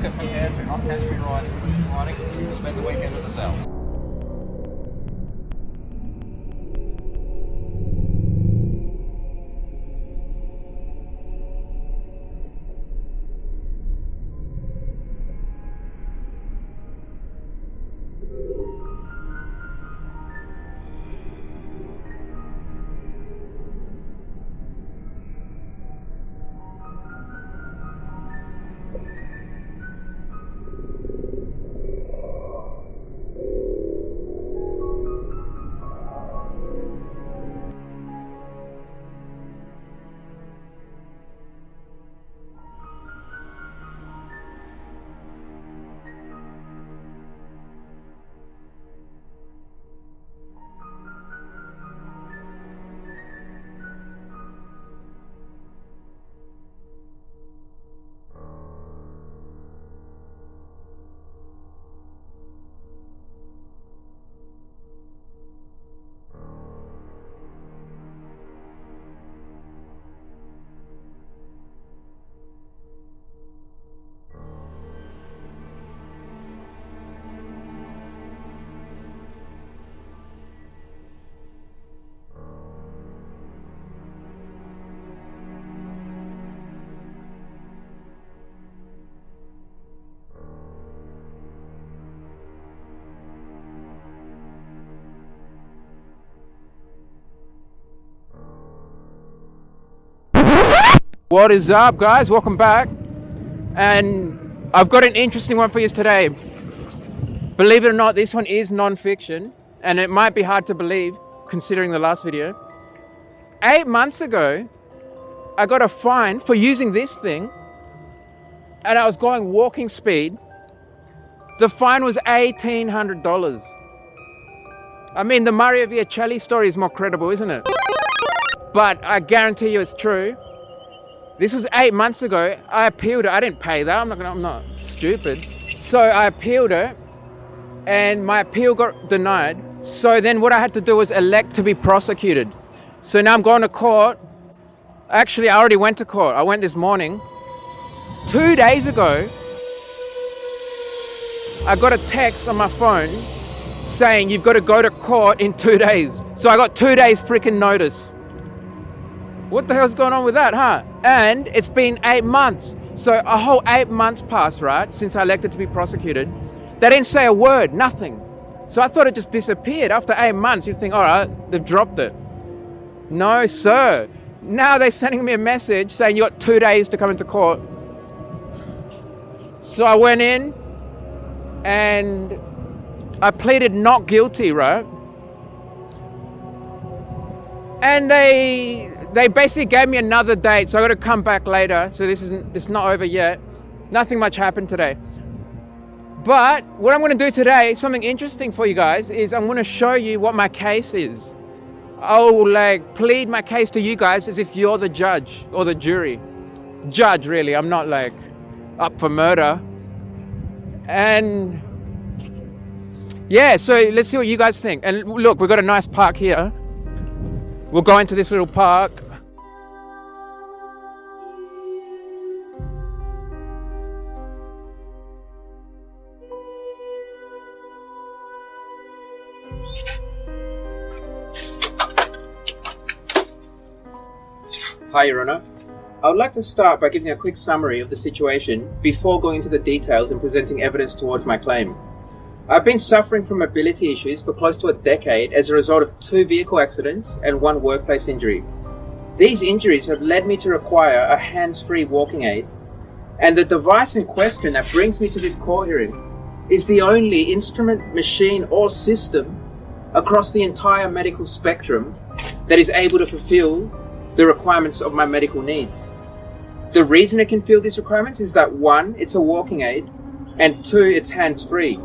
pocket prepared, do not catch me riding. You spend the weekend at the cells. What is up, guys? Welcome back, and I've got an interesting one for you today. Believe it or not, this one is non-fiction, and it might be hard to believe considering the last video. 8 months ago, I got a fine for using this thing, and I was going walking speed. The fine was $1,800. I mean, the Mario Viacelli story is more credible, isn't it? But I guarantee you it's true. This was 8 months ago. I appealed it. I didn't pay that. I'm not stupid. So I appealed it, and my appeal got denied. So then what I had to do was elect to be prosecuted. So now I'm going to court. Actually, I already went to court. I went this morning. 2 days ago, I got a text on my phone saying you've got to go to court in 2 days. So I got 2 days freaking notice. What the hell's going on with that, huh? And it's been 8 months. So a whole 8 months passed, right, since I elected to be prosecuted. They didn't say a word, nothing. So I thought it just disappeared. After 8 months, you'd think, all right, they've dropped it. No, sir. Now they're sending me a message saying you got 2 days to come into court. So I went in and I pleaded not guilty, right? And they basically gave me another date, so I got to come back later. So this is not over yet. Nothing much happened today. But what I'm going to do today, something interesting for you guys, is I'm going to show you what my case is. I'll plead my case to you guys as if you're the judge or the jury. Judge, really. I'm not up for murder. And yeah, so let's see what you guys think. And look, we've got a nice park here. We'll go into this little park. Hi, Your Honor. I would like to start by giving a quick summary of the situation before going into the details and presenting evidence towards my claim. I've been suffering from mobility issues for close to a decade as a result of 2 vehicle accidents and 1 workplace injury. These injuries have led me to require a hands-free walking aid, and the device in question that brings me to this court hearing is the only instrument, machine, or system across the entire medical spectrum that is able to fulfill the requirements of my medical needs. The reason it can fulfill these requirements is that 1, it's a walking aid, and 2, it's hands-free.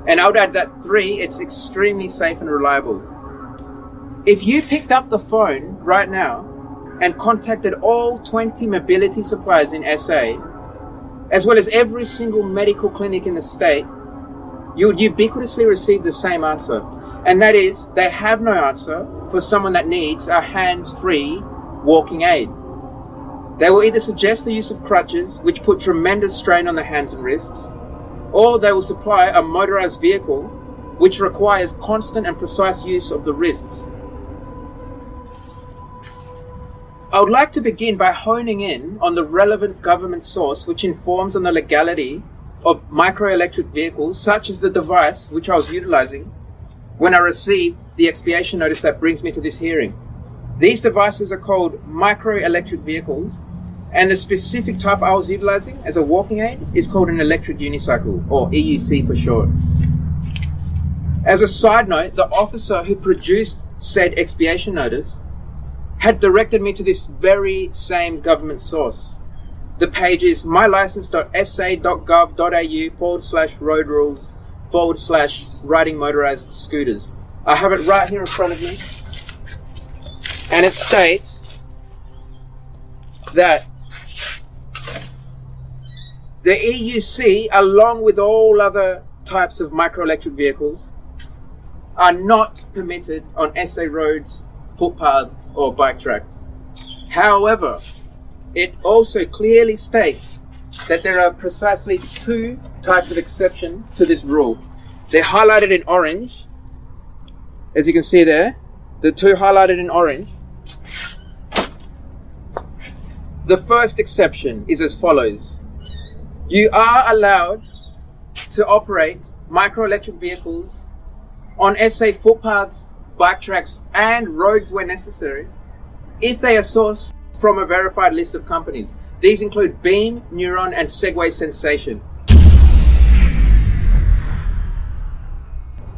And I would add that 3, it's extremely safe and reliable. If you picked up the phone right now and contacted all 20 mobility suppliers in SA, as well as every single medical clinic in the state, you would ubiquitously receive the same answer. And that is, they have no answer for someone that needs a hands-free walking aid. They will either suggest the use of crutches, which put tremendous strain on the hands and wrists, or they will supply a motorized vehicle, which requires constant and precise use of the wrists. I would like to begin by honing in on the relevant government source which informs on the legality of microelectric vehicles, such as the device which I was utilizing when I received the expiation notice that brings me to this hearing. These devices are called microelectric vehicles, and the specific type I was utilizing as a walking aid is called an electric unicycle, or EUC for short. As a side note, the officer who produced said expiation notice had directed me to this very same government source. The page is mylicense.sa.gov.au/road rules/riding motorized scooters. I have it right here in front of me, and it states that the EUC, along with all other types of microelectric vehicles, are not permitted on SA roads, footpaths, or bike tracks. However, it also clearly states that there are precisely two types of exception to this rule. They're highlighted in orange, as you can see there, the two highlighted in orange. The first exception is as follows. You are allowed to operate microelectric vehicles on SA footpaths, bike tracks, and roads where necessary if they are sourced from a verified list of companies. These include Beam, Neuron, and Segway Sensation.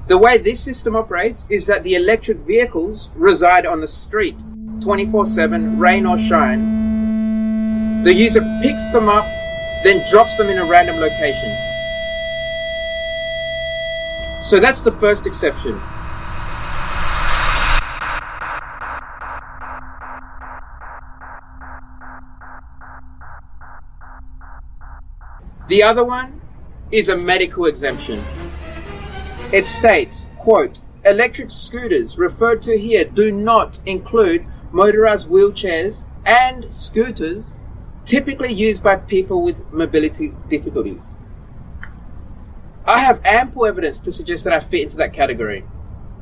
The way this system operates is that the electric vehicles reside on the street 24/7, rain or shine. The user picks them up, then drops them in a random location. So that's the first exception. The other one is a medical exemption. It states, quote, electric scooters referred to here do not include motorized wheelchairs and scooters typically used by people with mobility difficulties. I have ample evidence to suggest that I fit into that category.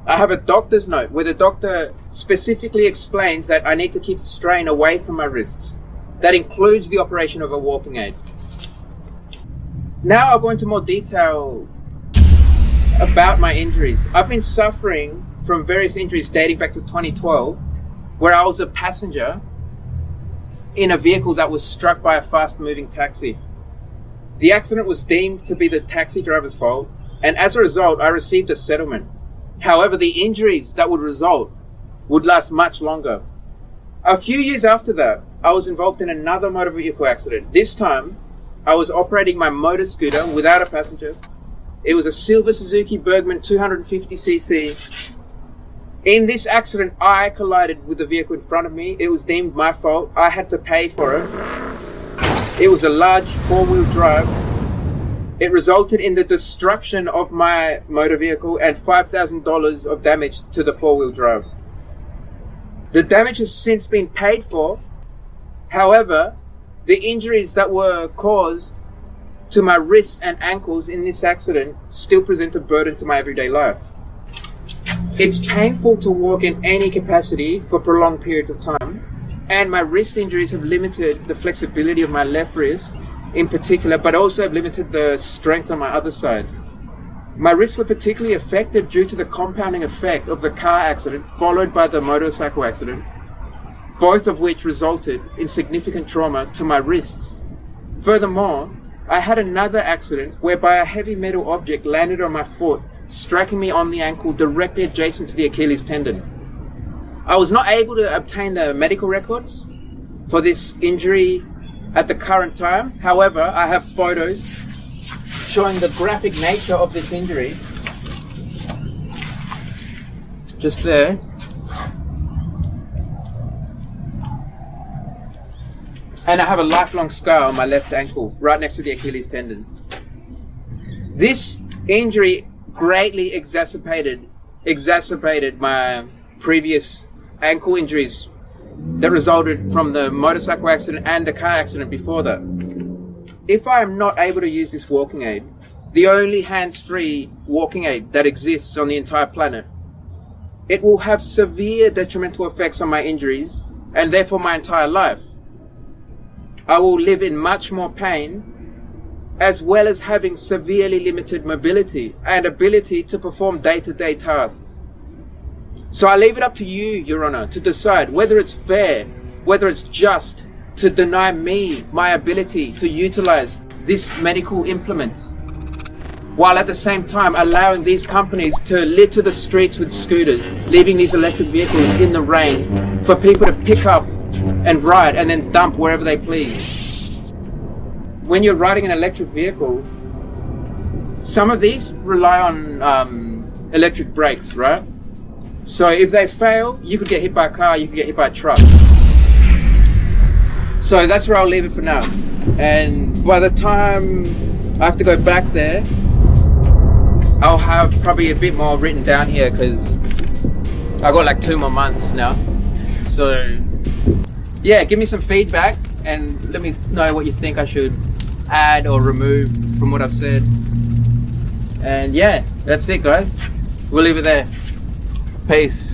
I have a doctor's note where the doctor specifically explains that I need to keep strain away from my wrists. That includes the operation of a walking aid. Now I'll go into more detail about my injuries. I've been suffering from various injuries dating back to 2012, where I was a passenger in a vehicle that was struck by a fast-moving taxi. The accident was deemed to be the taxi driver's fault, and as a result, I received a settlement. However, the injuries that would result would last much longer. A few years after that, I was involved in another motor vehicle accident. This time, I was operating my motor scooter without a passenger. It was a silver Suzuki Bergman 250cc. In this accident, I collided with the vehicle in front of me. It was deemed my fault. I had to pay for it. It was a large four-wheel drive. It resulted in the destruction of my motor vehicle and $5,000 of damage to the four-wheel drive. The damage has since been paid for. However, the injuries that were caused to my wrists and ankles in this accident still present a burden to my everyday life. It's painful to walk in any capacity for prolonged periods of time, and my wrist injuries have limited the flexibility of my left wrist in particular, but also have limited the strength on my other side. My wrists were particularly affected due to the compounding effect of the car accident followed by the motorcycle accident, both of which resulted in significant trauma to my wrists. Furthermore, I had another accident whereby a heavy metal object landed on my foot, striking me on the ankle directly adjacent to the Achilles tendon. I was not able to obtain the medical records for this injury at the current time. However, I have photos showing the graphic nature of this injury. Just there. And I have a lifelong scar on my left ankle, right next to the Achilles tendon. This injury greatly exacerbated my previous ankle injuries that resulted from the motorcycle accident and the car accident before that. If I am not able to use this walking aid, the only hands-free walking aid that exists on the entire planet, it will have severe detrimental effects on my injuries and therefore my entire life. I will live in much more pain, as well as having severely limited mobility and ability to perform day-to-day tasks. So I leave it up to you, Your Honour, to decide whether it's fair, whether it's just to deny me my ability to utilise this medical implement, while at the same time allowing these companies to litter the streets with scooters, leaving these electric vehicles in the rain for people to pick up and ride and then dump wherever they please. When you're riding an electric vehicle, some of these rely on electric brakes, right? So if they fail, you could get hit by a car, you could get hit by a truck. So that's where I'll leave it for now. And by the time I have to go back there, I'll have probably a bit more written down here, because I got like 2 more months now. So yeah, give me some feedback and let me know what you think I should add or remove from what I've said. And yeah, that's it, guys. We'll leave it there. Peace.